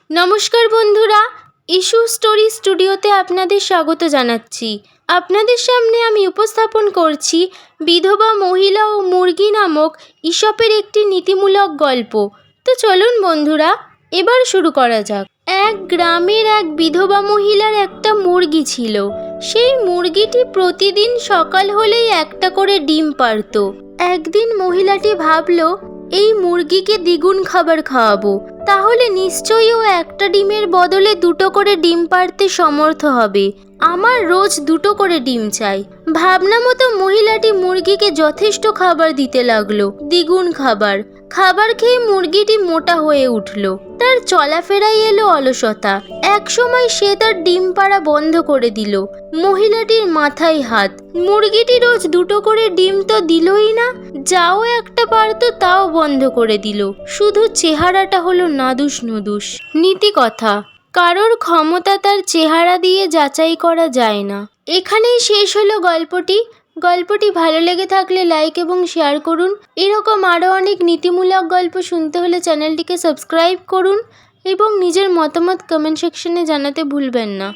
নমস্কার বন্ধুরা, issue story স্টুডিওতে আপনাদের স্বাগত জানাচ্ছি। আপনাদের সামনে আমি উপস্থাপন করছি বিধবা মহিলা ও মুরগি নামক ঈশপের একটি নীতিমূলক গল্প। তো চলুন বন্ধুরা, এবার শুরু করা যাক। এক গ্রামের এক বিধবা মহিলার একটা মুরগি ছিল। সেই মুরগিটি প্রতিদিন সকাল হলেই একটা করে ডিম পাড়ত। একদিন মহিলাটি ভাবল, এই মুরগিকে দ্বিগুণ খাবার খাওয়াবো, তাহলে নিশ্চয়ই ও একটা ডিমের বদলে দুটো করে ডিম পাড়তে সমর্থ হবে। আমার রোজ দুটো করে ডিম চাই। ভাবনা মতো মহিলাটি মুরগিকে যথেষ্ট খাবার দিতে লাগলো, দ্বিগুণ খাবার। খাবার খেয়ে মুরগিটি মোটা হয়ে উঠল। তার চলাফেরায় এলো অলসতা। এক সময় সে তার ডিম পাড়া বন্ধ করে দিল। মহিলাটির মাথায় হাত। মুরগিটি রোজ দুটো করে ডিম তো দিলই না, যাও একটা পারতো তাও বন্ধ করে দিল। শুধু চেহারাটা হলো নাদুস নুদুস। নীতি কথা, কারোর ক্ষমতা তার চেহারা দিয়ে যাচাই করা যায় না। এখানেই শেষ হলো গল্পটি ভালো লেগে থাকলে লাইক এবং শেয়ার করুন। এরকম আরও অনেক নীতিমূলক গল্প শুনতে হলে চ্যানেলটিকে সাবস্ক্রাইব করুন এবং নিজের মতামত কমেন্ট সেকশনে জানাতে ভুলবেন না।